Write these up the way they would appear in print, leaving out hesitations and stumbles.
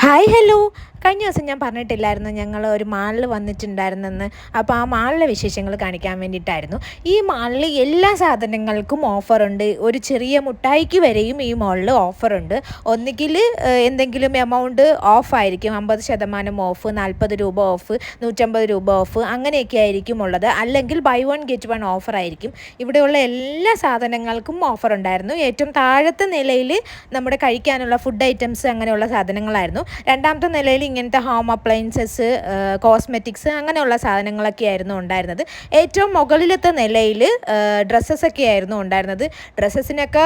Hi hello. കഴിഞ്ഞ ദിവസം ഞാൻ പറഞ്ഞിട്ടില്ലായിരുന്നു ഞങ്ങൾ ഒരു മാളിൽ വന്നിട്ടുണ്ടായിരുന്നെന്ന്. അപ്പോൾ ആ മാളിലെ വിശേഷങ്ങൾ കാണിക്കാൻ വേണ്ടിയിട്ടായിരുന്നു. ഈ മാളിൽ എല്ലാ സാധനങ്ങൾക്കും ഓഫറുണ്ട്. ഒരു ചെറിയ മുട്ടായിക്ക് വരെയും ഈ മാളിൽ ഓഫറുണ്ട്. ഒന്നുകിൽ എന്തെങ്കിലും എമൗണ്ട് ഓഫായിരിക്കും, 50% ഓഫ്, 40 രൂപ ഓഫ്, 150 രൂപ ഓഫ്, അങ്ങനെയൊക്കെ ആയിരിക്കും ഉള്ളത്. അല്ലെങ്കിൽ buy one get one offer ആയിരിക്കും. ഇവിടെയുള്ള എല്ലാ സാധനങ്ങൾക്കും ഓഫർ ഉണ്ടായിരുന്നു. ഏറ്റവും താഴത്തെ നിലയിൽ നമ്മുടെ കഴിക്കാനുള്ള ഫുഡ് ഐറ്റംസ് അങ്ങനെയുള്ള സാധനങ്ങളായിരുന്നു. രണ്ടാമത്തെ നിലയിൽ ഇങ്ങനത്തെ ഹോം അപ്ലയൻസസ്, കോസ്മെറ്റിക്സ് അങ്ങനെയുള്ള സാധനങ്ങളൊക്കെ ആയിരുന്നു ഉണ്ടായിരുന്നത്. ഏറ്റവും മുകളിലത്തെ നിലയിൽ ഡ്രസ്സസൊക്കെ ആയിരുന്നു ഉണ്ടായിരുന്നത്. ഡ്രസ്സസിനൊക്കെ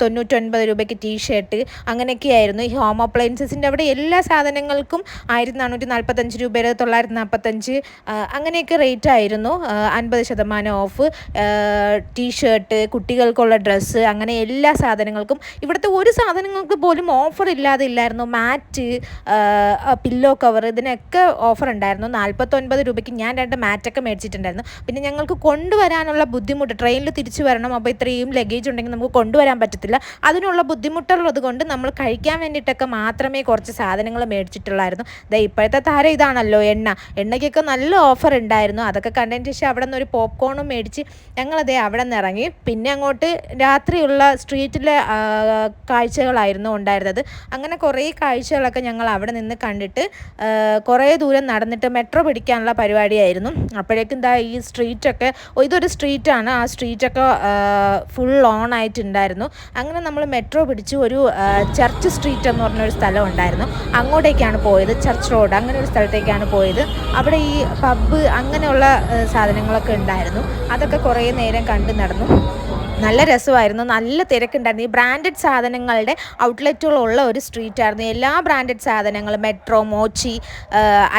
99 രൂപയ്ക്ക് ടീഷർട്ട് അങ്ങനെയൊക്കെ ആയിരുന്നു. ഈ ഹോം അപ്ലയൻസസിൻ്റെ അവിടെ എല്ലാ സാധനങ്ങൾക്കും 1445 രൂപയുടെ 945 അങ്ങനെയൊക്കെ റേറ്റ് ആയിരുന്നു. 50% ഓഫ്, ടീഷർട്ട്, കുട്ടികൾക്കുള്ള ഡ്രസ്സ്, അങ്ങനെ എല്ലാ സാധനങ്ങൾക്കും. ഇവിടുത്തെ ഒരു സാധനങ്ങൾക്ക് പോലും ഓഫർ ഇല്ലാതെ ഇല്ലായിരുന്നു. മാറ്റ്, പില്ലോ കവർ, ഇതിനൊക്കെ ഓഫർ ഉണ്ടായിരുന്നു. 49 രൂപയ്ക്ക് ഞാൻ 2 മാറ്റൊക്കെ മേടിച്ചിട്ടുണ്ടായിരുന്നു. പിന്നെ ഞങ്ങൾക്ക് കൊണ്ടുവരാനുള്ള ബുദ്ധിമുട്ട്, ട്രെയിനിൽ തിരിച്ചു വരണം, അപ്പോൾ ഇത്രയും ലഗേജ് ഉണ്ടെങ്കിൽ നമുക്ക് കൊണ്ടുവരാൻ പറ്റത്തില്ല. അതിനുള്ള ബുദ്ധിമുട്ടുള്ളത് കൊണ്ട് നമ്മൾ കഴിക്കാൻ വേണ്ടിയിട്ടൊക്കെ മാത്രമേ കുറച്ച് സാധനങ്ങൾ മേടിച്ചിട്ടുള്ളായിരുന്നു. ഇപ്പോഴത്തെ താരം ഇതാണല്ലോ എണ്ണയ്ക്കൊക്കെ നല്ല ഓഫർ ഉണ്ടായിരുന്നു. അതൊക്കെ കണ്ടതിന് ശേഷം അവിടെ നിന്ന് ഒരു പോപ്കോണും മേടിച്ച് ഞങ്ങളതേ അവിടെ നിന്ന് ഇറങ്ങി. പിന്നെ അങ്ങോട്ട് രാത്രിയുള്ള സ്ട്രീറ്റിലെ കാഴ്ചകളായിരുന്നു ഉണ്ടായിരുന്നത്. അങ്ങനെ കുറേ കാഴ്ചകളൊക്കെ ഞങ്ങൾ അവിടെ നിന്ന് കണ്ടിട്ട് കുറേ ദൂരം നടന്നിട്ട് മെട്രോ പിടിക്കാനുള്ള പരിപാടിയായിരുന്നു. അപ്പോഴേക്കും ഈ സ്ട്രീറ്റൊക്കെ, ഇതൊരു സ്ട്രീറ്റാണ്, ആ സ്ട്രീറ്റൊക്കെ ഫുൾ ഓൺ ആയിട്ടുണ്ടായിരുന്നു. അങ്ങനെ നമ്മൾ മെട്രോ പിടിച്ച് ഒരു ചർച്ച് സ്ട്രീറ്റ് എന്ന് പറഞ്ഞൊരു സ്ഥലം ഉണ്ടായിരുന്നു. അങ്ങോട്ടേക്കാണ് പോയത്. ചർച്ച് റോഡ് അങ്ങനെ ഒരു സ്ഥലത്തേക്കാണ് പോയത്. അവിടെ ഈ പബ്ബ് അങ്ങനെയുള്ള സാധനങ്ങളൊക്കെ ഉണ്ടായിരുന്നു. അതൊക്കെ കുറേ നേരം കണ്ട് നടന്നു. നല്ല രസമായിരുന്നു. നല്ല തിരക്കുണ്ടായിരുന്നു. ഈ ബ്രാൻഡഡ് സാധനങ്ങളുടെ ഔട്ട്ലെറ്റുകളുള്ള ഒരു സ്ട്രീറ്റായിരുന്നു. എല്ലാ ബ്രാൻഡഡ് സാധനങ്ങളും, മെട്രോ, മോച്ചി,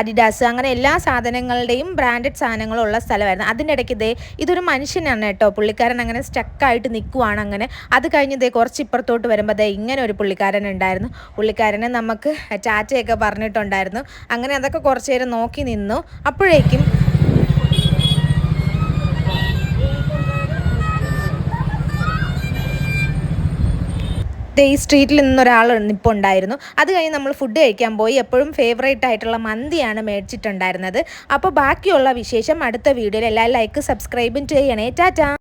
അഡിഡാസ്, അങ്ങനെ എല്ലാ സാധനങ്ങളുടെയും ബ്രാൻഡഡ് സാധനങ്ങളുള്ള സ്ഥലമായിരുന്നു. അതിൻ്റെ ഇടയ്ക്ക് ഇതൊരു മനുഷ്യനാണ് കേട്ടോ. പുള്ളിക്കാരൻ അങ്ങനെ സ്റ്റക്കായിട്ട് നിൽക്കുവാണ്. അങ്ങനെ അത് കഴിഞ്ഞ് കുറച്ച് ഇപ്പുറത്തോട്ട് വരുമ്പോൾ ഇങ്ങനെ ഒരു പുള്ളിക്കാരൻ ഉണ്ടായിരുന്നു. പുള്ളിക്കാരനെ നമുക്ക് ടാറ്റയൊക്കെ പറഞ്ഞിട്ടുണ്ടായിരുന്നു. അങ്ങനെ അതൊക്കെ കുറച്ച് നേരം നോക്കി നിന്നു. അപ്പോഴേക്കും ഈ സ്ട്രീറ്റിൽ നിന്നൊരാൾ ഇപ്പോൾ ഉണ്ടായിരുന്നു. അത് കഴിഞ്ഞ് നമ്മൾ ഫുഡ് കഴിക്കാൻ പോയി. എപ്പോഴും ഫേവറേറ്റ് ആയിട്ടുള്ള മന്തിയാണ് മേടിച്ചിട്ടുണ്ടായിരുന്നത്. അപ്പോൾ ബാക്കിയുള്ള വിശേഷം അടുത്ത വീഡിയോയിൽ എല്ലാവരും ലൈക്ക് സബ്സ്ക്രൈബും ചെയ്യണേ. ടാറ്റാ.